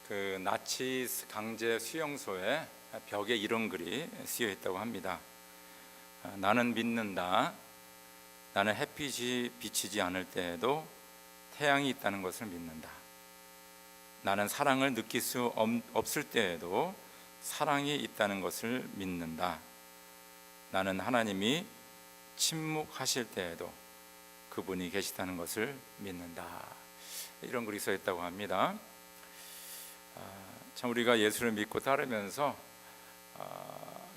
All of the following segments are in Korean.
그 나치 강제 수용소에 벽에 이런 글이 쓰여 있다고 합니다. 나는 믿는다. 나는 햇빛이 비치지 않을 때에도 태양이 있다는 것을 믿는다. 나는 사랑을 느낄 수 없을 때에도 사랑이 있다는 것을 믿는다. 나는 하나님이 침묵하실 때에도 그분이 계시다는 것을 믿는다. 이런 글이 써 있다고 합니다. 참 우리가 예수를 믿고 따르면서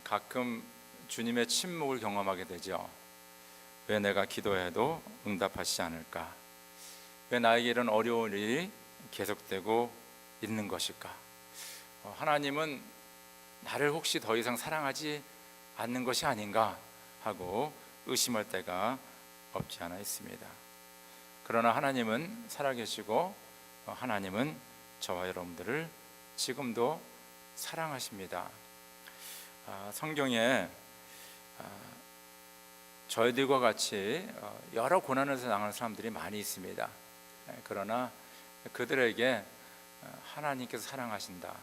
가끔 주님의 침묵을 경험하게 되죠. 왜 내가 기도해도 응답하시지 않을까? 왜 나에게 이런 어려운 일이 계속되고 있는 것일까? 하나님은 나를 혹시 더 이상 사랑하지 않는 것이 아닌가 하고 의심할 때가 없지 않아 있습니다. 그러나 하나님은 살아계시고 하나님은 저와 여러분들을 지금도 사랑하십니다. 성경에 저희들과 같이 여러 고난을 당하는 사람들이 많이 있습니다. 그러나 그들에게 하나님께서 사랑하신다,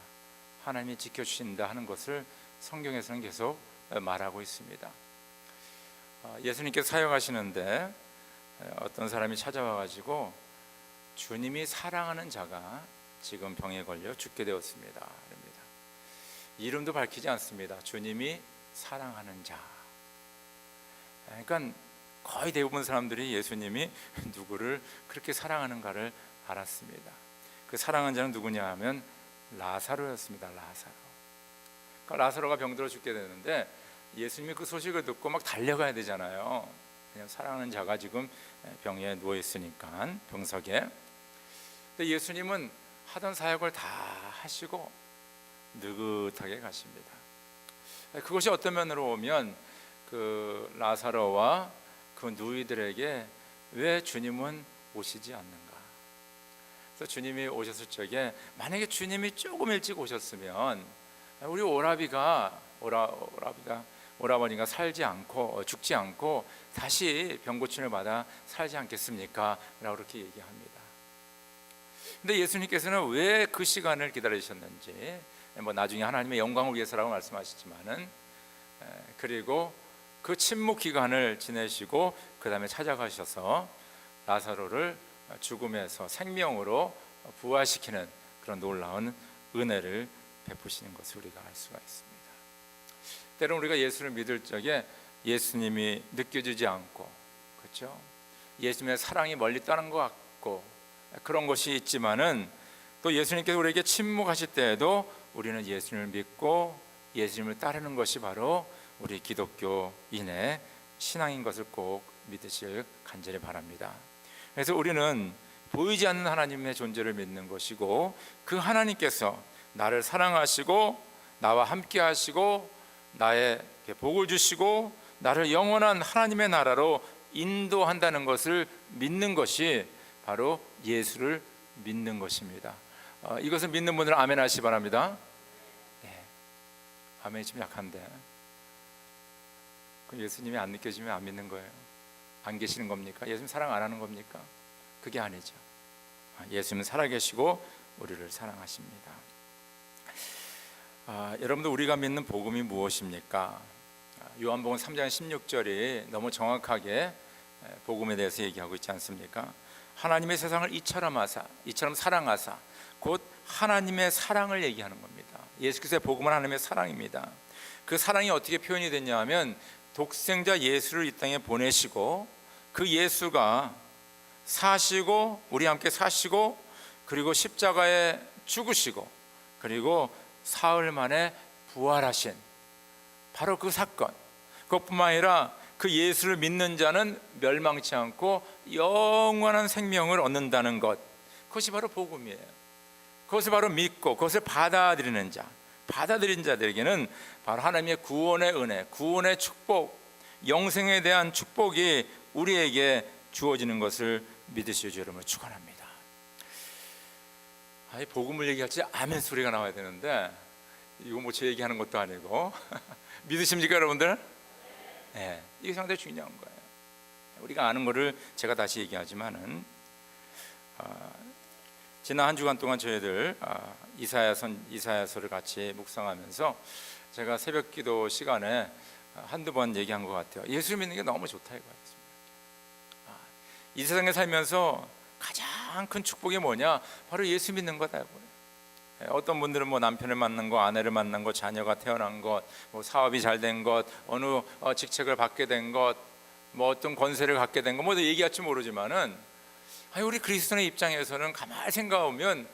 하나님이 지켜주신다 하는 것을 성경에서는 계속 말하고 있습니다. 예수님께서 사역하시는데 어떤 사람이 찾아와 가지고 주님이 사랑하는 자가 지금 병에 걸려 죽게 되었습니다. 그럽니다. 이름도 밝히지 않습니다. 주님이 사랑하는 자. 그러니까 거의 대부분 사람들이 예수님이 누구를 그렇게 사랑하는가를 알았습니다. 그 사랑하는 자는 누구냐 하면 라사로였습니다. 라사로. 그러니까 라사로가 병들어 죽게 되는데 예수님이 그 소식을 듣고 막 달려가야 되잖아요. 그냥 사랑하는 자가 지금 병에 누워 있으니까 병석에. 근데 예수님은 하던 사역을 다 하시고 느긋하게 가십니다. 그것이 어떤 면으로 보면 그 라사로와 그 누이들에게 왜 주님은 오시지 않는가? 그래서 주님이 오셨을 적에 만약에 주님이 조금 일찍 오셨으면 우리 오라버니가 살지 않고 죽지 않고 다시 병 고침을 받아 살지 않겠습니까? 라고 그렇게 얘기합니다. 근데 예수님께서는 왜 그 시간을 기다리셨는지, 나중에 하나님의 영광을 위해서라고 말씀하시지만은, 그리고 그 침묵 기간을 지내시고 그 다음에 찾아가셔서 라사로를 죽음에서 생명으로 부활시키는 그런 놀라운 은혜를 베푸시는 것을 우리가 알 수가 있습니다. 때로는 우리가 예수를 믿을 적에 예수님이 느껴지지 않고, 그렇죠? 예수님의 사랑이 멀리 떠난 것 같고 그런 것이 있지만은 또 예수님께서 우리에게 침묵하실 때에도 우리는 예수님을 믿고 예수님을 따르는 것이 바로 우리 기독교인의 신앙인 것을 꼭 믿으실 간절히 바랍니다. 그래서 우리는 보이지 않는 하나님의 존재를 믿는 것이고, 그 하나님께서 나를 사랑하시고 나와 함께 하시고 나에게 복을 주시고 나를 영원한 하나님의 나라로 인도한다는 것을 믿는 것이 바로 예수를 믿는 것입니다. 이것을 믿는 분들은 아멘 하시기 바랍니다. 네. 아멘이 좀 약한데 예수님이 안 느껴지면 안 믿는 거예요. 안 계시는 겁니까? 예수님 사랑 안 하는 겁니까? 그게 아니죠. 예수님은 살아계시고 우리를 사랑하십니다. 여러분들, 우리가 믿는 복음이 무엇입니까? 요한복음 3장 16절이 너무 정확하게 복음에 대해서 얘기하고 있지 않습니까? 하나님의 세상을 이처럼 사랑하사, 곧 하나님의 사랑을 얘기하는 겁니다. 예수께서의 복음은 하나님의 사랑입니다. 그 사랑이 어떻게 표현이 됐냐 하면 독생자 예수를 이 땅에 보내시고 그 예수가 사시고 우리 함께 사시고 그리고 십자가에 죽으시고 그리고 사흘 만에 부활하신 바로 그 사건, 그것뿐만 아니라 그 예수를 믿는 자는 멸망치 않고 영원한 생명을 얻는다는 것, 그것이 바로 복음이에요. 그것을 바로 믿고 그것을 받아들이는 자들에게는 바로 하나님의 구원의 은혜, 구원의 축복, 영생에 대한 축복이 우리에게 주어지는 것을 믿으시오 여러분을 축원합니다. 복음을 얘기할 때 아멘 소리가 나와야 되는데 이거 뭐 제 얘기하는 것도 아니고 믿으십니까 여러분들? 네, 이게 상당히 중요한 거예요. 우리가 아는 거를 제가 다시 얘기하지만은 지난 한 주간 동안 저희들 이사야서를 같이 묵상하면서 제가 새벽기도 시간에 한두 번 얘기한 것 같아요. 예수 믿는 게 너무 좋다 이거였습니다. 이 세상에 살면서 가장 큰 축복이 뭐냐? 바로 예수 믿는 거다 이거예요. 어떤 분들은 뭐 남편을 만난 거, 아내를 만난 거, 자녀가 태어난 것, 뭐 사업이 잘 된 것, 어느 직책을 받게 된 것, 뭐 어떤 권세를 갖게 된 것, 뭐 얘기할지 모르지만은 우리 그리스도인의 입장에서는 가만히 생각하면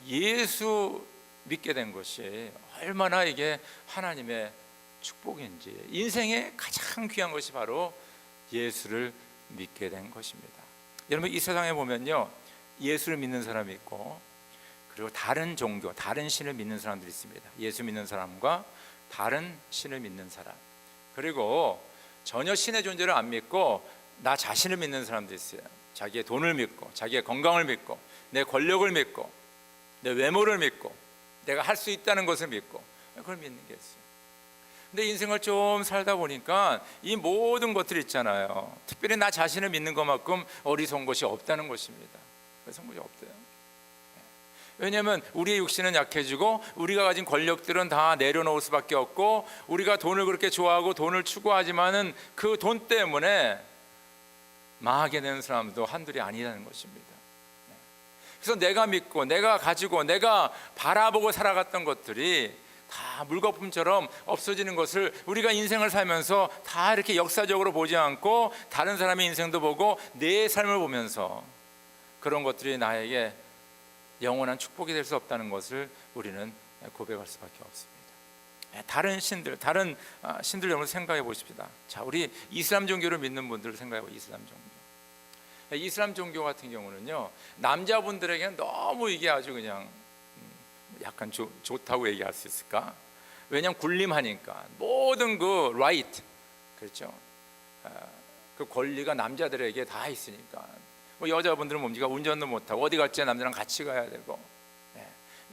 예수 믿게 된 것이 얼마나 이게 하나님의 축복인지, 인생의 가장 귀한 것이 바로 예수를 믿게 된 것입니다. 여러분, 이 세상에 보면요, 예수를 믿는 사람이 있고 그리고 다른 종교, 다른 신을 믿는 사람들이 있습니다. 예수 믿는 사람과 다른 신을 믿는 사람, 그리고 전혀 신의 존재를 안 믿고 나 자신을 믿는 사람도 있어요. 자기의 돈을 믿고, 자기의 건강을 믿고, 내 권력을 믿고, 내 외모를 믿고, 내가 할 수 있다는 것을 믿고, 그걸 믿는 게 있어요. 근데 인생을 좀 살다 보니까 이 모든 것들이 있잖아요. 특별히 나 자신을 믿는 것만큼 어리석은 것이 없다는 것입니다. 어리석은 것이 없대요. 왜냐하면 우리의 육신은 약해지고 우리가 가진 권력들은 다 내려놓을 수밖에 없고, 우리가 돈을 그렇게 좋아하고 돈을 추구하지만은 그 돈 때문에 망하게 되는 사람도 한둘이 아니라는 것입니다. 그래서 내가 믿고 내가 가지고 내가 바라보고 살아갔던 것들이 다 물거품처럼 없어지는 것을 우리가 인생을 살면서 다 이렇게 역사적으로 보지 않고 다른 사람의 인생도 보고 내 삶을 보면서 그런 것들이 나에게 영원한 축복이 될 수 없다는 것을 우리는 고백할 수밖에 없습니다. 다른 신들 여러분 생각해 보십시다. 자, 우리 이슬람 종교를 믿는 분들을 생각해 보세요. 이슬람 종교 같은 경우는요, 남자분들에게는 너무 이게 아주 그냥 약간 좋다고 얘기할 수 있을까? 왜냐하면 군림하니까 모든 그 라이트, 그렇죠? 그 권리가 남자들에게 다 있으니까. 뭐 여자분들은 뭡니까? 운전도 못하고 어디 갈지 남자랑 같이 가야 되고,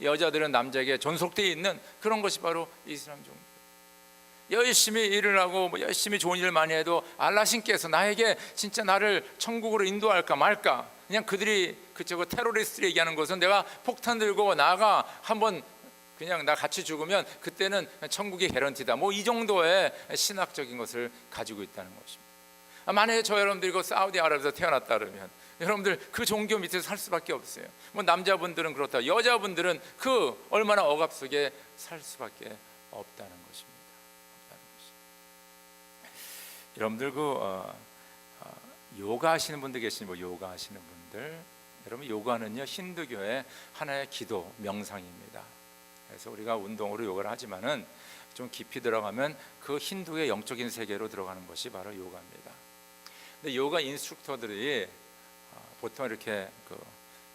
여자들은 남자에게 존속되어 있는 그런 것이 바로 이슬람 종교. 열심히 일을 하고 열심히 좋은 일을 많이 해도 알라 신께서 나에게 진짜 나를 천국으로 인도할까 말까, 그냥 그들이 그저 테러리스트를 얘기하는 것은 내가 폭탄 들고 나가 한번 그냥 나 같이 죽으면 그때는 천국이 개런티다, 뭐 이 정도의 신학적인 것을 가지고 있다는 것입니다. 만약에 저 여러분들이 그 사우디아라비아에서 태어났다 그러면 여러분들 그 종교 밑에서 살 수밖에 없어요. 뭐 남자분들은 그렇다, 여자분들은 그 얼마나 억압 속에 살 수밖에 없다는 것입니다. 여러분들 요가 하시는 분들 계시니, 뭐 요가 하시는 분들, 여러분 요가는요 힌두교의 하나의 기도 명상입니다. 그래서 우리가 운동으로 요가를 하지만은 좀 깊이 들어가면 그 힌두의 영적인 세계로 들어가는 것이 바로 요가입니다. 근데 요가 인스트럭터들이 보통 이렇게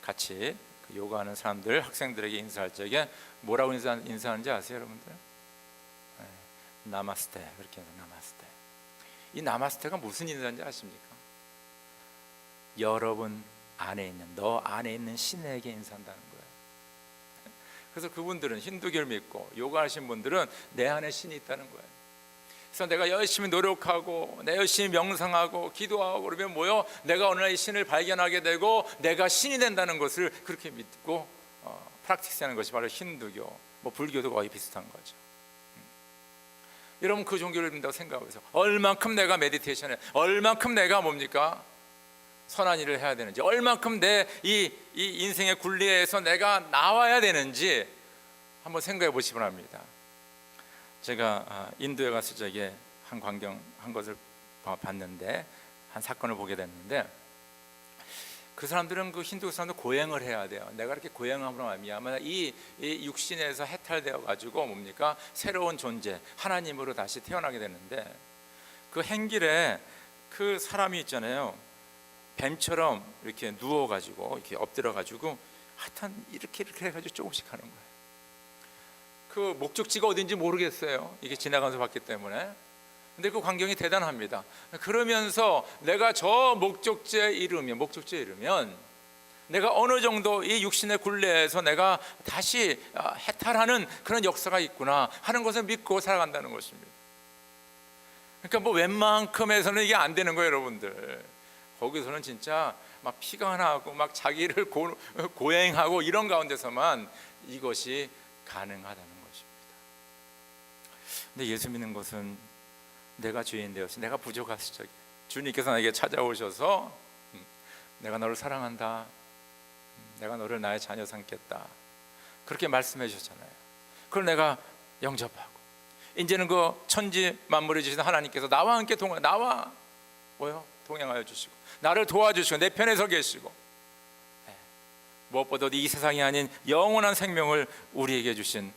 같이 요가하는 사람들, 학생들에게 인사할 적에 뭐라고 인사하는지 아세요, 여러분들? 나마스테, 그렇게 해서 나마스테. 이 나마스테가 무슨 인사인지 아십니까? 여러분 안에 있는, 너 안에 있는 신에게 인사한다는 거예요. 그래서 그분들은 힌두교를 믿고 요가하신 분들은 내 안에 신이 있다는 거예요. 그래서 내가 열심히 노력하고 내가 열심히 명상하고 기도하고 그러면 뭐요? 내가 어느 날 이 신을 발견하게 되고 내가 신이 된다는 것을 그렇게 믿고 프랙티스하는 것이 바로 힌두교, 뭐 불교도 거의 비슷한 거죠. 여러분 그 종교를 믿는다고 생각하면서 얼만큼 내가 메디테이션에, 얼만큼 내가 뭡니까? 선한 일을 해야 되는지, 얼만큼 내 이 인생의 굴레에서 내가 나와야 되는지 한번 생각해 보시기 바랍니다. 제가 인도에 갔을 적에 한 광경 한 것을 봤는데, 한 사건을 보게 됐는데, 그 사람들은 그 힌두 사람들 고행을 해야 돼요. 내가 이렇게 고행함으로 말미암아 이 육신에서 해탈되어 가지고 뭡니까? 새로운 존재, 하나님으로 다시 태어나게 되는데, 그 행길에 그 사람이 있잖아요, 뱀처럼 이렇게 누워 가지고 이렇게 엎드려 가지고 하여튼 이렇게 해가지고 조금씩 하는 거예요. 그 목적지가 어딘지 모르겠어요. 이게 지나가면서 봤기 때문에. 근데 그 광경이 대단합니다. 그러면서 내가 저 목적지에 이르면 내가 어느 정도 이 육신의 굴레에서 내가 다시 해탈하는 그런 역사가 있구나 하는 것을 믿고 살아간다는 것입니다. 그러니까 뭐 웬만큼에서는 이게 안 되는 거예요, 여러분들. 거기서는 진짜 막 피가 나고 막 자기를 고행하고 이런 가운데서만 이것이 가능하다는 것입니다. 근데 예수 믿는 것은 내가 죄인 되어서 내가 부족했을 적에 주님께서 나에게 찾아오셔서 내가 너를 사랑한다, 내가 너를 나의 자녀 삼겠다, 그렇게 말씀해 주셨잖아요. 그걸 내가 영접하고 이제는 그 천지 만물을 지으신 하나님께서 나와 함께 동행하여 주시고 나를 도와주시고 내 편에 서 계시고, 무엇보다도 이 세상이 아닌 영원한 생명을 우리에게 주신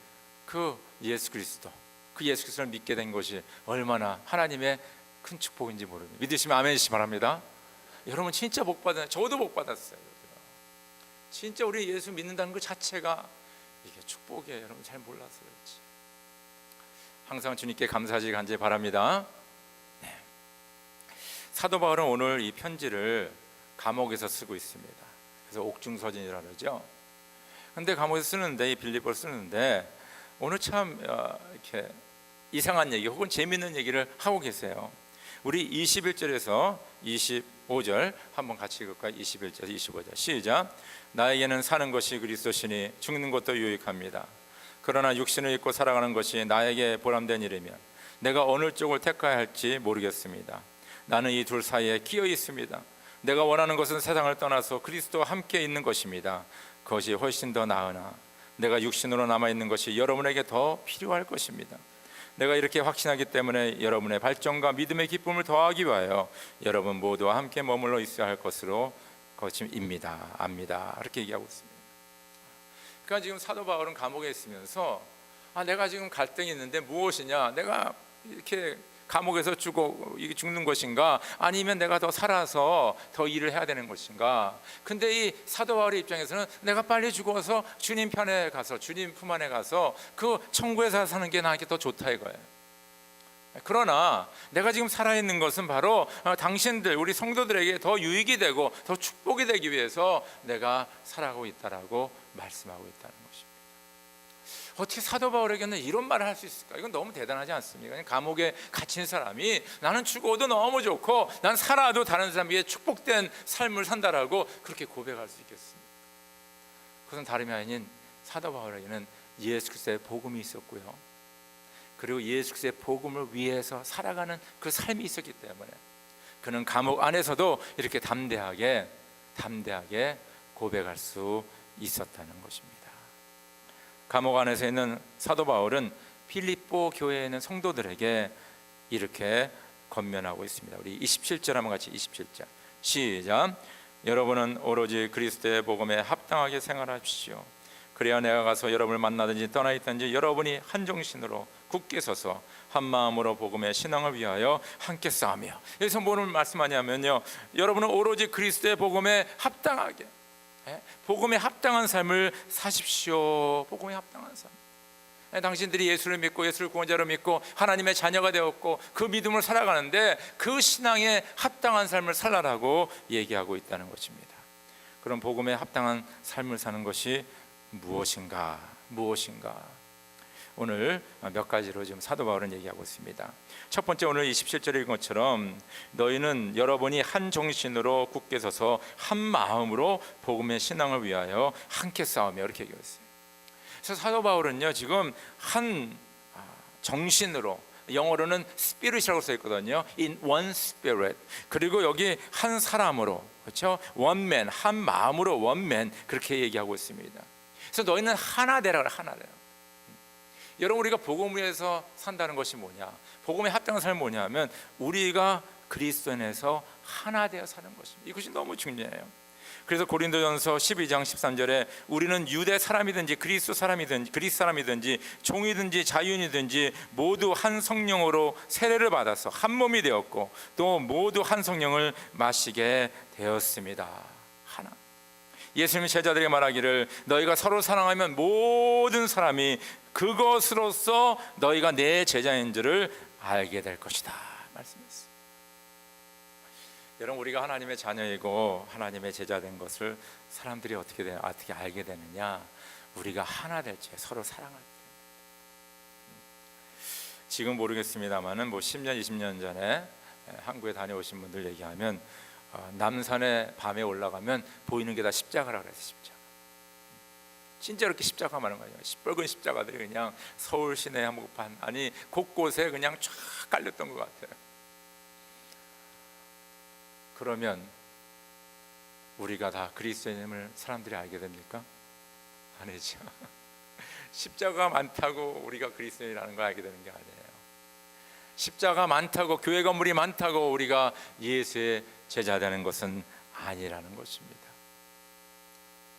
그 예수 그리스도, 그 예수 그리스도를 믿게 된 것이 얼마나 하나님의 큰 축복인지 모릅니다. 믿으시면 아멘이시 바랍니다. 여러분 진짜 복 받았어요. 저도 복 받았어요. 진짜 우리 예수 믿는다는 것 자체가 이게 축복이에요. 여러분 잘 몰라서 그렇지. 항상 주님께 감사하시기 간절히 바랍니다. 네. 사도 바울은 오늘 이 편지를 감옥에서 쓰고 있습니다. 그래서 옥중서신이라 그러죠. 근데 감옥에서 쓰는데, 이 빌립보를 쓰는데 오늘 참 이렇게 이상한 얘기 혹은 재미있는 얘기를 하고 계세요. 우리 21절에서 25절 한번 같이 읽을까요? 21절에서 25절 시작. 나에게는 사는 것이 그리스도시니 죽는 것도 유익합니다. 그러나 육신을 입고 살아가는 것이 나에게 보람된 일이면 내가 어느 쪽을 택해야 할지 모르겠습니다. 나는 이 둘 사이에 끼어 있습니다. 내가 원하는 것은 세상을 떠나서 그리스도와 함께 있는 것입니다. 그것이 훨씬 더 나으나 내가 육신으로 남아있는 것이 여러분에게 더 필요할 것입니다. 내가 이렇게 확신하기 때문에 여러분의 발전과 믿음의 기쁨을 더하기 위하여 여러분 모두와 함께 머물러 있어야 할 것으로 거침입니다. 압니다. 이렇게 얘기하고 있습니다. 그러니까 지금 사도 바울은 감옥에 있으면서 내가 지금 갈등이 있는데 무엇이냐, 내가 이렇게 감옥에서 죽는 것인가, 아니면 내가 더 살아서 더 일을 해야 되는 것인가. 근데 이 사도 바울의 입장에서는 내가 빨리 죽어서 주님 편에 가서 주님 품 안에 가서 그 천국에서 사는 게 나에게 더 좋다 이거예요. 그러나 내가 지금 살아있는 것은 바로 당신들 우리 성도들에게 더 유익이 되고 더 축복이 되기 위해서 내가 살아가고 있다라고 말씀하고 있다는 것입니다. 어떻게 사도 바울에게는 이런 말을 할 수 있을까? 이건 너무 대단하지 않습니까? 그냥 감옥에 갇힌 사람이 나는 죽어도 너무 좋고 난 살아도 다른 사람 위해 축복된 삶을 산다라고 그렇게 고백할 수 있겠습니까? 그것은 다름이 아닌 사도 바울에게는 예수 그리스도의 복음이 있었고요, 그리고 예수 그리스도의 복음을 위해서 살아가는 그 삶이 있었기 때문에 그는 감옥 안에서도 이렇게 담대하게 고백할 수 있었다는 것입니다. 감옥 안에서 있는 사도 바울은 필립보 교회에 있는 성도들에게 이렇게 권면하고 있습니다. 우리 27절 한번 같이 27절 시작. 여러분은 오로지 그리스도의 복음에 합당하게 생활하십시오. 그래야 내가 가서 여러분을 만나든지 떠나 있든지 여러분이 한 정신으로 굳게 서서 한 마음으로 복음의 신앙을 위하여 함께 싸우며. 여기서 뭐를 말씀하냐면요, 여러분은 오로지 그리스도의 복음에 합당하게, 복음에 합당한 삶을 사십시오. 복음에 합당한 삶. 당신들이 예수를 믿고 예수를 구원자로 믿고 하나님의 자녀가 되었고 그 믿음을 살아가는데 그 신앙에 합당한 삶을 살라라고 얘기하고 있다는 것입니다. 그럼 복음에 합당한 삶을 사는 것이 무엇인가? 오늘 몇 가지로 지금 사도 바울은 얘기하고 있습니다. 첫 번째, 오늘 27절에 읽은 것처럼 너희는 여러분이 한 정신으로 굳게 서서 한 마음으로 복음의 신앙을 위하여 함께 싸우며, 이렇게 얘기하고 있어요. 그래서 사도 바울은요 지금 한 정신으로, 영어로는 spirit이라고 써 있거든요. In one spirit. 그리고 여기 한 사람으로, 그렇죠? one man, 한 마음으로 one man, 그렇게 얘기하고 있습니다. 그래서 너희는 하나 되라. 여러분, 우리가 복음을 위해서 산다는 것이 뭐냐? 복음에 합당한 삶은 뭐냐 하면 우리가 그리스도 안에서 하나 되어 사는 것입니다. 이것이 너무 중요해요. 그래서 고린도전서 12장 13절에 우리는 유대 사람이든지 그리스 사람이든지 종이든지 자유인이든지 모두 한 성령으로 세례를 받아서 한 몸이 되었고 또 모두 한 성령을 마시게 되었습니다. 하나. 예수님의 제자들에게 말하기를 너희가 서로 사랑하면 모든 사람이 그것으로서 너희가 내 제자인 줄을 알게 될 것이다 말씀했어요. 여러분, 우리가 하나님의 자녀이고 하나님의 제자 된 것을 사람들이 어떻게 알게 되느냐? 우리가 하나 될 때, 서로 사랑할 때. 지금 모르겠습니다만은 10년 20년 전에 한국에 다녀오신 분들 얘기하면 남산에 밤에 올라가면 보이는 게 다 십자가라 그래서 십자가. 진짜 이렇게 십자가 많은 거예요. 시뻘건 십자가들이 그냥 서울 시내 한복판 아니 곳곳에 그냥 쫙 깔렸던 것 같아요. 그러면 우리가 다 그리스도인임을 사람들이 알게 됩니까? 아니죠. 십자가 많다고 우리가 그리스도인이라는 걸 알게 되는 게 아니에요. 십자가 많다고 교회 건물이 많다고 우리가 예수의 제자 되는 것은 아니라는 것입니다.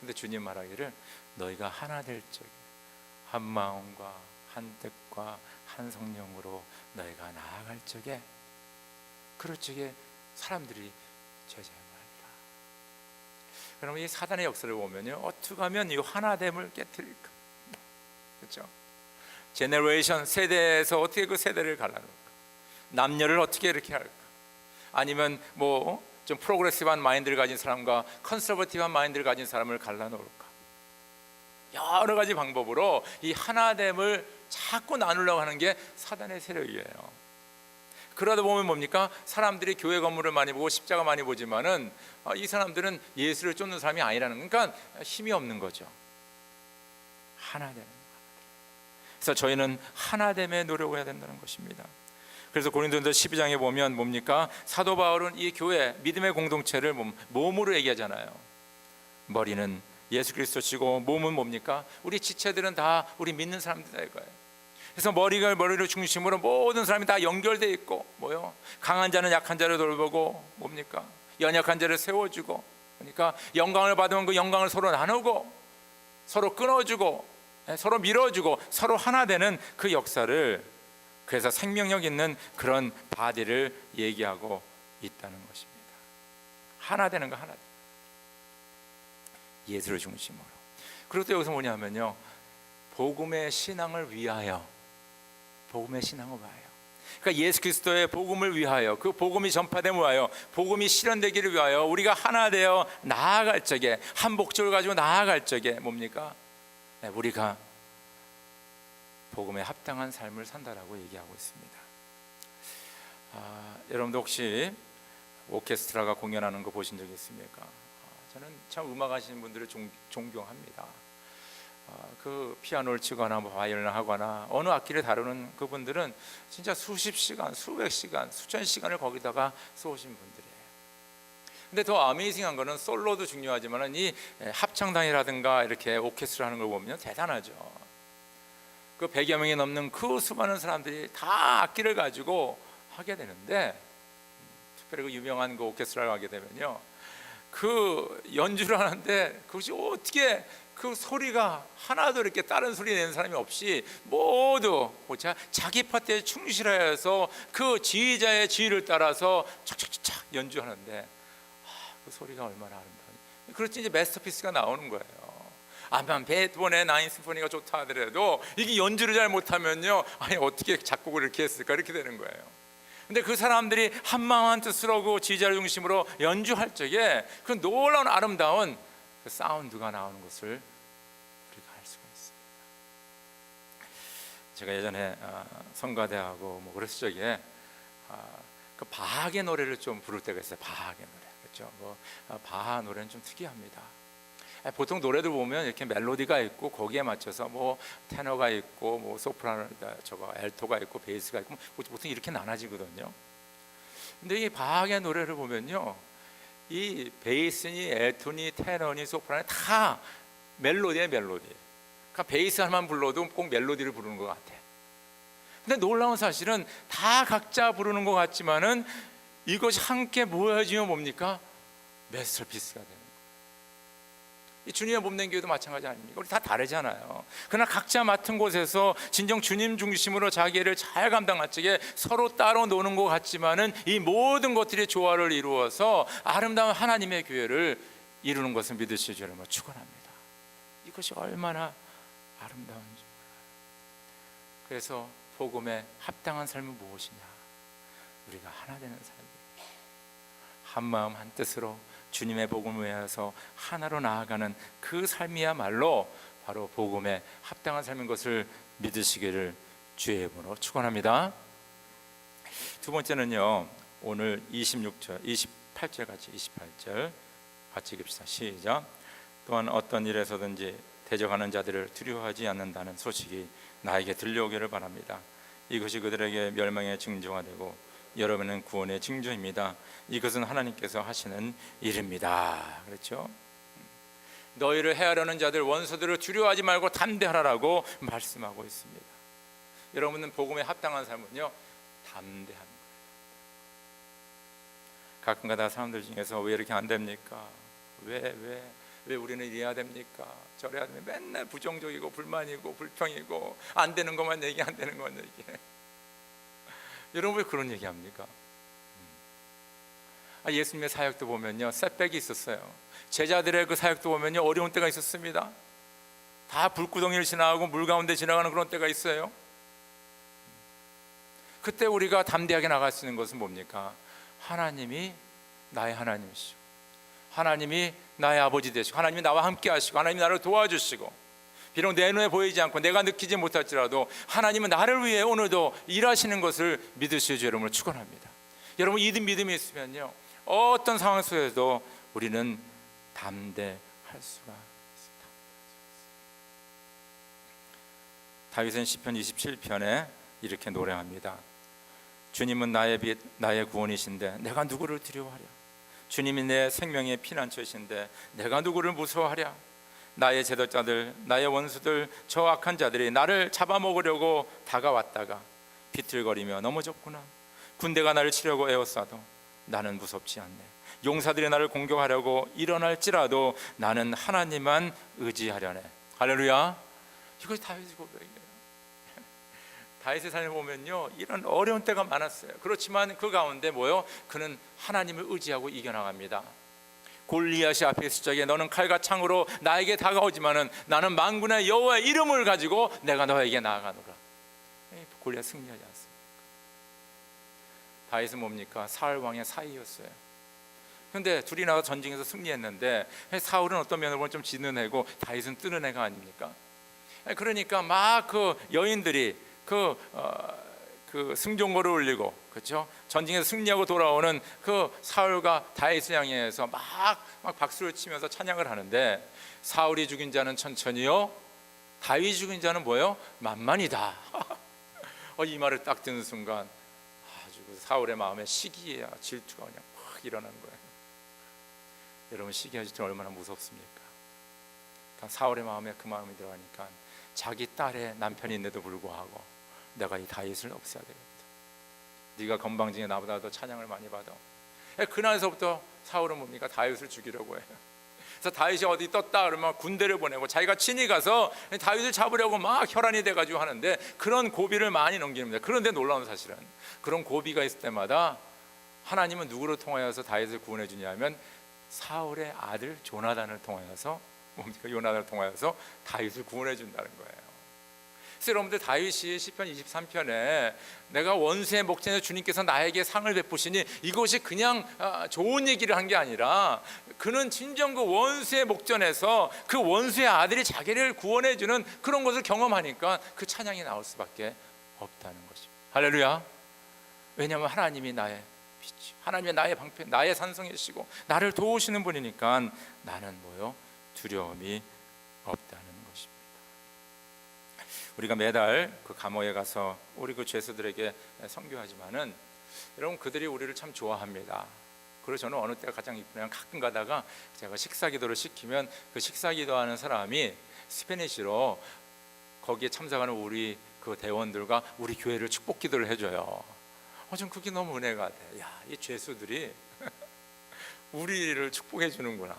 근데 주님 말하기를 너희가 하나 될 적에 한 마음과 한 뜻과 한 성령으로 너희가 나아갈 적에 그럴 적에 사람들이 제자인 말이라. 그러면 이 사단의 역사를 보면요, 어떻게 하면 이 하나됨을 깨뜨릴까? 그렇죠? 제너레이션 세대에서 어떻게 그 세대를 갈라놓을까? 남녀를 어떻게 이렇게 할까? 아니면 뭐 좀 프로그레시브한 마인드를 가진 사람과 컨서버티브한 마인드를 가진 사람을 갈라놓을까? 여러 가지 방법으로 이 하나됨을 자꾸 나누려고 하는 게 사단의 세력이에요. 그러다 보면 뭡니까? 사람들이 교회 건물을 많이 보고 십자가 많이 보지만은 이 사람들은 예수를 쫓는 사람이 아니라는, 그러니까 힘이 없는 거죠. 하나됨. 그래서 저희는 하나됨에 노력을 해야 된다는 것입니다. 그래서 고린도전서 12장에 보면 뭡니까? 사도 바울은 이 교회 믿음의 공동체를 몸으로 얘기하잖아요. 머리는 예수 그리스도시고 몸은 뭡니까? 우리 지체들은 다 우리 믿는 사람들이다 이거예요. 그래서 머리를 중심으로 모든 사람이 다 연결되어 있고 뭐요? 강한 자는 약한 자를 돌보고 뭡니까? 연약한 자를 세워주고, 그러니까 영광을 받으면 그 영광을 서로 나누고 서로 끊어주고 서로 밀어주고 서로 하나 되는 그 역사를, 그래서 생명력 있는 그런 바디를 얘기하고 있다는 것입니다. 하나 되는 거, 하나. 예수를 중심으로. 그리고 또 여기서 뭐냐면요, 복음의 신앙을 위하여, 복음의 신앙을 위하여, 그러니까 예수 그리스도의 복음을 위하여, 그 복음이 전파됨을 위하여, 복음이 실현되기를 위하여 우리가 하나 되어 나아갈 적에, 한 목적을 가지고 나아갈 적에 뭡니까? 우리가 복음에 합당한 삶을 산다라고 얘기하고 있습니다. 여러분도 혹시 오케스트라가 공연하는 거 보신 적 있습니까? 저는 참 음악 하시는 분들을 존경합니다. 그 피아노를 치거나 뭐 바이올린을 하거나 어느 악기를 다루는 그분들은 진짜 수십 시간, 수백 시간, 수천 시간을 거기다가 쏘신 분들이에요. 근데 더 어메이징한 거는 솔로도 중요하지만 이 합창단이라든가 이렇게 오케스트라 하는 걸 보면 대단하죠. 그 100여 명이 넘는 그 수많은 사람들이 다 악기를 가지고 하게 되는데, 특별히 그 유명한 그 오케스트라를 하게 되면요, 그 연주를 하는데 그것이 어떻게 그 소리가 하나도 이렇게 다른 소리 내는 사람이 없이 모두 자기 파트에 충실하여서 그 지휘자의 지휘를 따라서 착착착 연주하는데 그 소리가 얼마나 아름다우니. 그렇지 이제 마스터피스가 나오는 거예요. 아마 베토벤의 나인 심포니가 좋다 하더라도 이게 연주를 잘 못하면요, 아니 어떻게 작곡을 이렇게 했을까, 이렇게 되는 거예요. 근데 그 사람들이 한마음 한뜻으로 그 지휘자를 중심으로 연주할 적에 그 놀라운 아름다운 그 사운드가 나오는 것을 우리가 알 수가 있습니다. 제가 예전에 성가대하고 뭐 그랬을 적에 그 바하의 노래를 좀 부를 때가 있어요. 바하의 노래, 그렇죠? 바하 노래는 좀 특이합니다. 보통 노래들 보면 이렇게 멜로디가 있고 거기에 맞춰서 뭐 테너가 있고 뭐 소프라노, 알토가 있고 베이스가 있고 보통 이렇게 나눠지거든요. 근데 이 바하의 노래를 보면요, 이 베이스니 알토니 테너니 소프라노 다 멜로디에 멜로디. 그러니까 베이스 하나만 불러도 꼭 멜로디를 부르는 것 같아. 근데 놀라운 사실은 다 각자 부르는 것 같지만은 이것이 함께 모여지면 뭡니까? 마스터피스가 되는 거예요. 이 주님의 몸된 교회도 마찬가지 아닙니까? 우리 다 다르잖아요. 그러나 각자 맡은 곳에서 진정 주님 중심으로 자기를 잘 감당할 적에 서로 따로 노는 것 같지만은 이 모든 것들이 조화를 이루어서 아름다운 하나님의 교회를 이루는 것을 믿으실 줄을 축원합니다. 이것이 얼마나 아름다운지 몰라요. 그래서 복음에 합당한 삶은 무엇이냐? 우리가 하나 되는 삶이에요. 한 마음 한 뜻으로 주님의 복음을 위해서 하나로 나아가는 그 삶이야말로 바로 복음에 합당한 삶인 것을 믿으시기를 주의 이름으로 축원합니다. 두 번째는요, 오늘 26절, 28절 같이 28절 같이 읽읍시다. 시작. 또한 어떤 일에서든지 대적하는 자들을 두려워하지 않는다는 소식이 나에게 들려오기를 바랍니다. 이것이 그들에게 멸망의 징조가 되고 여러분은 구원의 징조입니다. 이것은 하나님께서 하시는 일입니다. 그렇죠? 너희를 해하려는 자들 원수들을 두려워하지 말고 담대하라고 말씀하고 있습니다. 여러분은 복음에 합당한 삶은요, 담대한 거예요. 가끔가다 사람들 중에서 왜 이렇게 안 됩니까? 왜 우리는 이래야 됩니까? 저래야 됩니까? 맨날 부정적이고 불만이고 불평이고 안 되는 것만 얘기, 안 되는 것만 얘기해. 여러분 왜 그런 얘기합니까? 예수님의 사역도 보면요, 셋백이 있었어요. 제자들의 그 사역도 보면요, 어려운 때가 있었습니다. 다 불구덩이를 지나가고 물 가운데 지나가는 그런 때가 있어요. 그때 우리가 담대하게 나갈 수 있는 것은 뭡니까? 하나님이 나의 하나님이시고, 하나님이 나의 아버지 되시고, 하나님이 나와 함께 하시고, 하나님이 나를 도와주시고, 비록 내 눈에 보이지 않고 내가 느끼지 못할지라도 하나님은 나를 위해 오늘도 일하시는 것을 믿으시오 여러분을 축원합니다. 여러분 이 믿음이 있으면요, 어떤 상황 속에서도 우리는 담대할 수가 있습니다. 다윗은 시편 27편에 이렇게 노래합니다. 주님은 나의 빛, 나의 구원이신데 내가 누구를 두려워하랴. 주님이 내 생명의 피난처이신데 내가 누구를 무서워하랴. 나의 제도자들, 나의 원수들, 저 악한 자들이 나를 잡아먹으려고 다가왔다가 비틀거리며 넘어졌구나. 군대가 나를 치려고 에워싸도 나는 무섭지 않네. 용사들이 나를 공격하려고 일어날지라도 나는 하나님만 의지하려네. 할렐루야. 이것이 다윗의 고백이에요. 다윗의 삶을 보면요, 이런 어려운 때가 많았어요. 그렇지만 그 가운데 뭐요? 그는 하나님을 의지하고 이겨나갑니다. 골리앗이 앞에 있을 적에 너는 칼과 창으로 나에게 다가오지만은 나는 만군의 여호와의 이름을 가지고 내가 너에게 나아가노라. 골리앗 승리하지 않습니다. 다윗은 뭡니까? 사울 왕의 사이였어요. 그런데 둘이 나가 전쟁에서 승리했는데 사울은 어떤 면으로 보면 좀 지는 애고 다윗은 뜨는 애가 아닙니까? 그러니까 막 그 여인들이 그 승종거를 울리고, 그렇죠? 전쟁에서 승리하고 돌아오는 그 사울과 다윗을 향해서 막 박수를 치면서 찬양을 하는데, 사울이 죽인 자는 천천히요, 다윗이 죽인 자는 뭐요? 만만이다. 이 말을 딱 듣는 순간 아주 사울의 마음에 시기와 질투가 그냥 확 일어나는 거예요. 여러분 시기와 질투가 얼마나 무섭습니까? 그러니까 사울의 마음에 그 마음이 들어가니까 자기 딸의 남편이 있는데도 불구하고 내가 이 다윗을 없애야 되겠다. 네가 건방지게 나보다 더 찬양을 많이 받아. 그날서부터 사울은 뭡니까? 다윗을 죽이려고 해요. 그래서 다윗이 어디 떴다 그러면 군대를 보내고 자기가 친히 가서 다윗을 잡으려고 막 혈안이 돼가지고 하는데, 그런 고비를 많이 넘깁니다. 그런데 놀라운 사실은 그런 고비가 있을 때마다 하나님은 누구를 통하여서 다윗을 구원해 주냐면 사울의 아들 조나단을 통하여서, 뭡니까? 요나단을 통하여서 다윗을 구원해 준다는 거예요. 그래서 여러분들 다윗이 시편 23편에 내가 원수의 목전에 주님께서 나에게 상을 베푸시니, 이것이 그냥 좋은 얘기를 한 게 아니라 그는 진정 그 원수의 목전에서 그 원수의 아들이 자기를 구원해 주는 그런 것을 경험하니까 그 찬양이 나올 수밖에 없다는 것입니다. 할렐루야. 왜냐하면 하나님이 나의 빛이, 하나님이 나의 방패, 나의 산성이시고 나를 도우시는 분이니까 나는 뭐요? 두려움이 없다는 것입니다. 우리가 매달 그 감옥에 가서 우리 그 죄수들에게 선교하지만은 여러분 그들이 우리를 참 좋아합니다. 그래서 저는 어느 때가 가장 이쁘냐면 가끔 가다가 제가 식사기도를 시키면 그 식사기도하는 사람이 스페니쉬로 거기에 참석하는 우리 그 대원들과 우리 교회를 축복기도를 해줘요. 전 그게 너무 은혜가 돼. 야, 이 죄수들이 우리를 축복해 주는구나.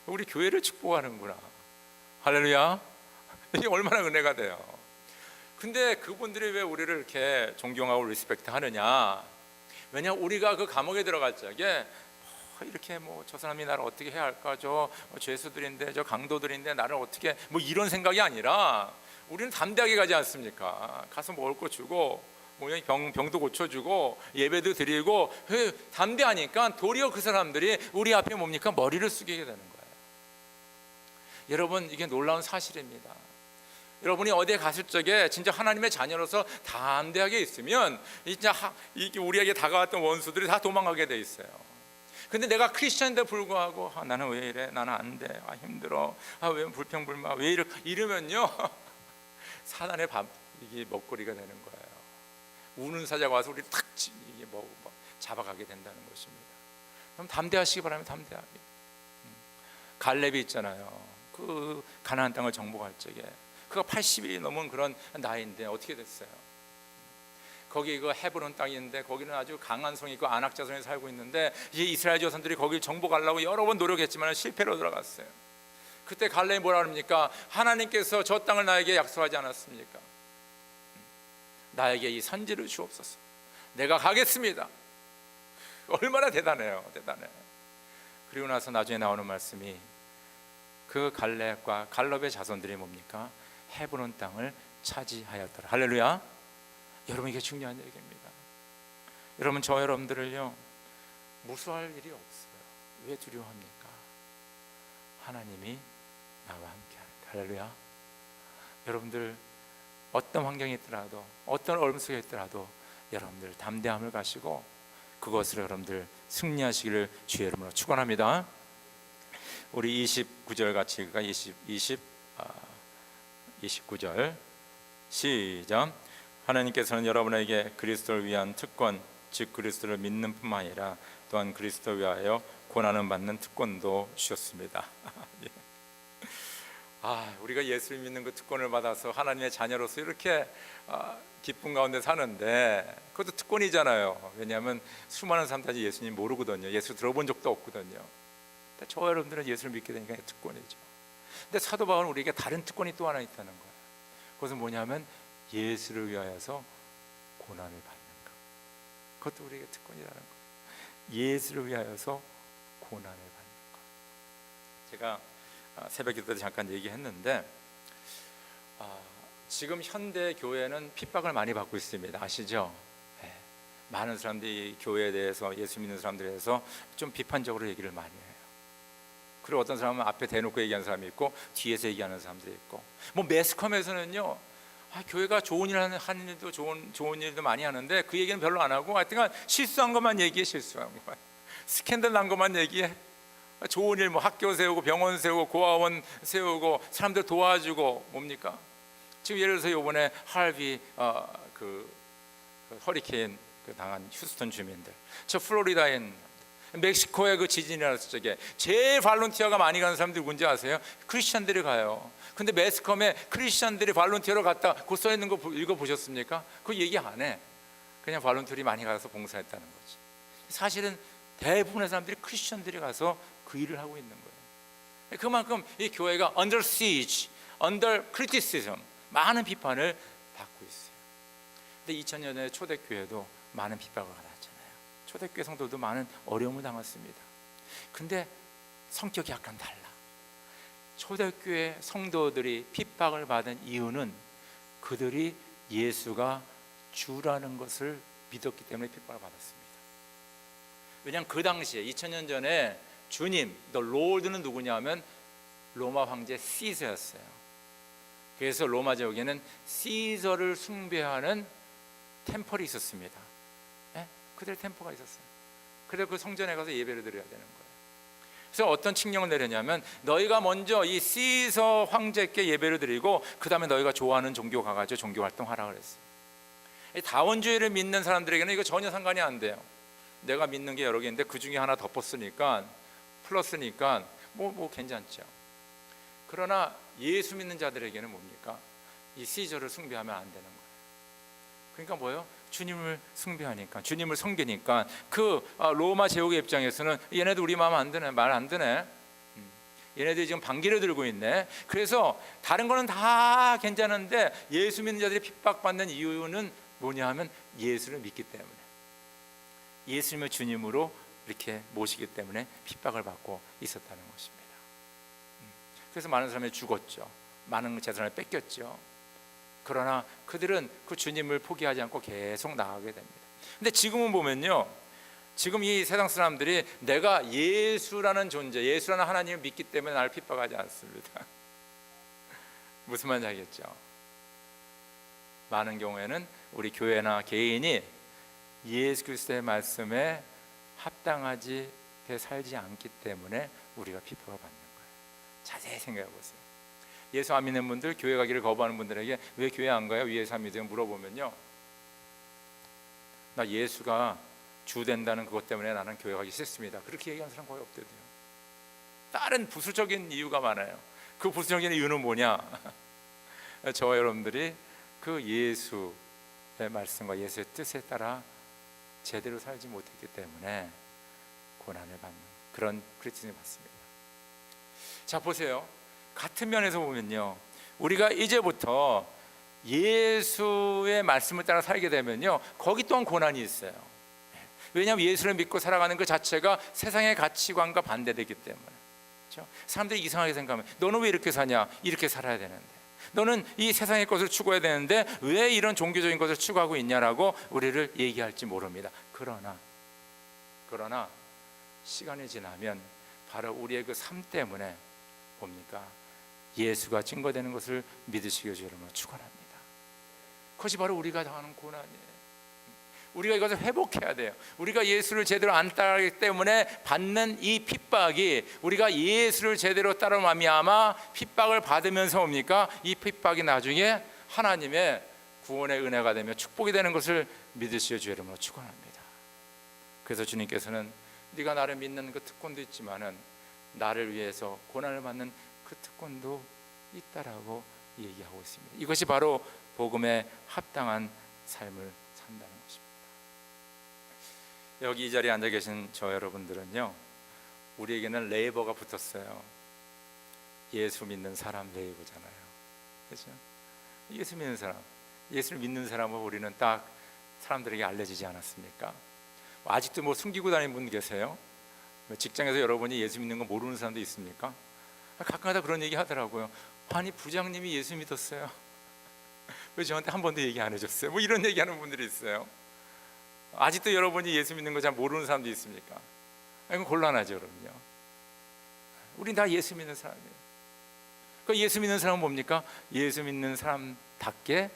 우리 교회를 축복하는구나. 할렐루야. 이게 얼마나 은혜가 돼요. 근데 그분들이 왜 우리를 이렇게 존경하고 리스펙트 하느냐? 왜냐, 우리가 그 감옥에 들어갈 적에 이렇게 저 사람이 나를 어떻게 해야 할까? 저 죄수들인데, 저 강도들인데 나를 어떻게, 이런 생각이 아니라 우리는 담대하게 가지 않습니까? 가서 먹을 거 주고 병도 고쳐주고 예배도 드리고 담대하니까 도리어 그 사람들이 우리 앞에 뭡니까? 머리를 숙이게 되는 거예요. 여러분 이게 놀라운 사실입니다. 여러분이 어디에 갔을 적에 진짜 하나님의 자녀로서 담대하게 있으면 진짜 우리에게 다가왔던 원수들이 다 도망가게 돼 있어요. 근데 내가 크리스천인데 불구하고 나는 왜 이래, 나는 안 돼, 힘들어, 왜 불평불만, 왜 이러면요 사단의 이게 먹거리가 되는 거예요. 우는 사자가 와서 우리를 탁 이게 잡아가게 된다는 것입니다. 그럼 담대하시기 바랍니다. 담대하게. 갈렙이 있잖아요. 그 가나안 땅을 정복할 적에 그가 80일이 넘은 그런 나이인데 어떻게 됐어요? 거기 그 헤브론 땅인데 거기는 아주 강한 성이 있고 아낙 자손이 살고 있는데 이 이스라엘 자손들이 거기를 정복하려고 여러 번 노력했지만 실패로 들어갔어요. 그때 갈렙이 뭐라 합니까? 하나님께서 저 땅을 나에게 약속하지 않았습니까? 나에게 이 선지를 주옵소서. 내가 가겠습니다. 얼마나 대단해요. 대단해. 그리고 나서 나중에 나오는 말씀이 그 갈렙과 갈렙의 자손들이 뭡니까? 헤브론 땅을 차지하였더라. 할렐루야. 여러분, 이게 중요한 얘기입니다. 여러분, 저 여러분들을요 무수할 일이 없어요. 왜 두려워합니까? 하나님이 나와 함께하니까. 할렐루야. 여러분들 어떤 환경이 있더라도 어떤 어려움 속에 있더라도 여러분들 담대함을 가지고 그것을 여러분들 승리하시기를 주의 이름으로 축원합니다. 우리 29절 같이 읽을까? 29절 시작. 하나님께서는 여러분에게 그리스도를 위한 특권, 즉 그리스도를 믿는 뿐만 아니라 또한 그리스도를 위하여 고난을 받는 특권도 주셨습니다. 우리가 예수를 믿는 그 특권을 받아서 하나님의 자녀로서 이렇게 기쁨 가운데 사는데 그것도 특권이잖아요. 왜냐하면 수많은 사람들이 예수님 모르거든요. 예수 들어본 적도 없거든요. 저 여러분들은 예수를 믿게 되니까 특권이죠. 근데 사도 바울은 우리에게 다른 특권이 또 하나 있다는 거예요. 그것은 뭐냐면 예수를 위하여서 고난을 받는 것. 그것도 우리에게 특권이라는 거예요. 예수를 위하여서 고난을 받는 것. 제가 새벽 기도 때 잠깐 얘기했는데 지금 현대 교회는 핍박을 많이 받고 있습니다. 아시죠? 네. 많은 사람들이 교회에 대해서, 예수 믿는 사람들에 대해서 좀 비판적으로 얘기를 많이 해요. 그리고 어떤 사람은 앞에 대놓고 얘기하는 사람이 있고 뒤에서 얘기하는 사람들이 있고, 매스컴에서는요 교회가 좋은 일 하는 일도 좋은 일도 많이 하는데 그 얘기는 별로 안 하고 하여튼 실수한 것만 얘기해. 실수한 것만, 스캔들 난 것만 얘기해. 좋은 일 학교 세우고 병원 세우고 고아원 세우고 사람들 도와주고 뭡니까? 지금 예를 들어서 이번에 할비 그 허리케인 당한 휴스턴 주민들, 저 플로리다에 멕시코의 그 지진이 났을 적에 제일 발론티어가 많이 가는 사람들이 뭔지 아세요? 크리스천들이 가요. 근데 매스컴에 크리스천들이 발론티어로 갔다 그 써 있는 거 읽어보셨습니까? 그 얘기 안 해. 그냥 발론티어들이 많이 가서 봉사했다는 거지. 사실은 대부분의 사람들이 크리스천들이 가서 그 일을 하고 있는 거예요. 그만큼 이 교회가 under siege, under criticism, 많은 비판을 받고 있어요. 근데 2000년에 초대교회도 많은 핍박을 받았잖아요. 초대교회 성도도 많은 어려움을 당했습니다. 근데 성격이 약간 달라. 초대교회 성도들이 핍박을 받은 이유는 그들이 예수가 주라는 것을 믿었기 때문에 핍박을 받았습니다. 왜냐하면 그 당시에 2000년 전에 주님, The Lord는 누구냐면 로마 황제 시저였어요. 그래서 로마 지역에는 시저를 숭배하는 템플이 있었습니다. 네? 그들의 템플가 있었어요. 그래서 그 성전에 가서 예배를 드려야 되는 거예요. 그래서 어떤 칙령을 내렸냐면 너희가 먼저 이 시저 황제께 예배를 드리고 그 다음에 너희가 좋아하는 종교 가가지고 종교 활동하라 그랬어요. 다원주의를 믿는 사람들에게는 이거 전혀 상관이 안 돼요. 내가 믿는 게 여러 개인데 그 중에 하나 덮었으니까 플러스니까 뭐 괜찮죠. 그러나 예수 믿는 자들에게는 뭡니까? 이 시저를 숭배하면 안 되는 거예요. 그러니까 뭐예요? 주님을 숭배하니까, 주님을 섬기니까 그 로마 제국의 입장에서는 얘네들 우리 마음 안 드네, 말 안 드네. 얘네들이 지금 반기를 들고 있네. 그래서 다른 거는 다 괜찮은데 예수 믿는 자들이 핍박받는 이유는 뭐냐 하면 예수를 믿기 때문에, 예수님을 주님으로 이렇게 모시기 때문에 핍박을 받고 있었다는 것입니다. 그래서 많은 사람이 죽었죠. 많은 재산을 뺏겼죠. 그러나 그들은 그 주님을 포기하지 않고 계속 나아가게 됩니다. 근데 지금은 보면요, 지금 이 세상 사람들이 내가 예수라는 존재, 예수라는 하나님을 믿기 때문에 나를 핍박하지 않습니다. 무슨 말인지 알겠죠? 많은 경우에는 우리 교회나 개인이 예수 그리스도의 말씀에 합당하지 그렇게 살지 않기 때문에 우리가 비판을 받는 거예요. 자세히 생각해 보세요. 예수 안 믿는 분들, 교회 가기를 거부하는 분들에게 왜 교회 안 가요? 왜 예수 안 믿어요? 물어보면요, 나 예수가 주 된다는 그것 때문에 나는 교회 가기 싫습니다, 그렇게 얘기하는 사람 거의 없대요. 다른 부수적인 이유가 많아요. 그 부수적인 이유는 뭐냐? 저와 여러분들이 그 예수의 말씀과 예수의 뜻에 따라 제대로 살지 못했기 때문에 고난을 받는 그런 크리스천이 맞습니다. 자, 보세요. 같은 면에서 보면요, 우리가 이제부터 예수의 말씀을 따라 살게 되면요, 거기 또한 고난이 있어요. 왜냐하면 예수를 믿고 살아가는 그 자체가 세상의 가치관과 반대되기 때문에. 그렇죠? 사람들이 이상하게 생각하면 너는 왜 이렇게 사냐? 이렇게 살아야 되는데. 너는 이 세상의 것을 추구해야 되는데 왜 이런 종교적인 것을 추구하고 있냐라고 우리를 얘기할지 모릅니다. 그러나 시간이 지나면 바로 우리의 그 삶 때문에 뭡니까? 예수가 증거되는 것을 믿으시기 위해서 여러분을 축원합니다. 그것이 바로 우리가 당하는 고난이에요. 우리가 이것을 회복해야 돼요. 우리가 예수를 제대로 안 따르기 때문에 받는 이 핍박이, 우리가 예수를 제대로 따르 말미암아 핍박을 받으면서 옵니까? 이 핍박이 나중에 하나님의 구원의 은혜가 되며 축복이 되는 것을 믿으시오 주 이름으로 축원합니다. 그래서 주님께서는 네가 나를 믿는 그 특권도 있지만은 나를 위해서 고난을 받는 그 특권도 있다라고 얘기하고 있습니다. 이것이 바로 복음에 합당한 삶을 산다는 것입니다. 여기 이 자리에 앉아 계신 저 여러분들은요, 우리에게는 레이버가 붙었어요. 예수 믿는 사람 레이버잖아요. 그렇죠? 예수 믿는 사람, 예수를 믿는 사람을 우리는 딱 사람들에게 알려지지 않았습니까? 아직도 뭐 숨기고 다니는 분 계세요? 직장에서 여러분이 예수 믿는 거 모르는 사람도 있습니까? 가끔가다 그런 얘기 하더라고요. 아니 부장님이 예수 믿었어요. 왜 저한테 한 번도 얘기 안 해줬어요? 뭐 이런 얘기하는 분들이 있어요. 아직도 여러분이 예수 믿는 거 잘 모르는 사람도 있습니까? 이건 곤란하죠, 여러분요. 우린 다 예수 믿는 사람이에요. 그 예수 믿는 사람은 뭡니까? 예수 믿는 사람답게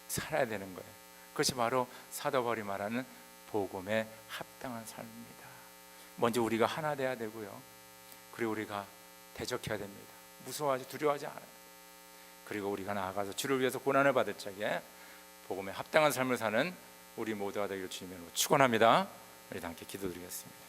살아야 되는 거예요. 그것이 바로 사도 바울이 말하는 복음에 합당한 삶입니다. 먼저 우리가 하나 돼야 되고요, 그리고 우리가 대적해야 됩니다. 무서워하지, 두려워하지 않아요. 그리고 우리가 나아가서 주를 위해서 고난을 받을 적에 복음에 합당한 삶을 사는 우리 모두가 되기를 주님으로 축원합니다. 우리 함께 기도드리겠습니다.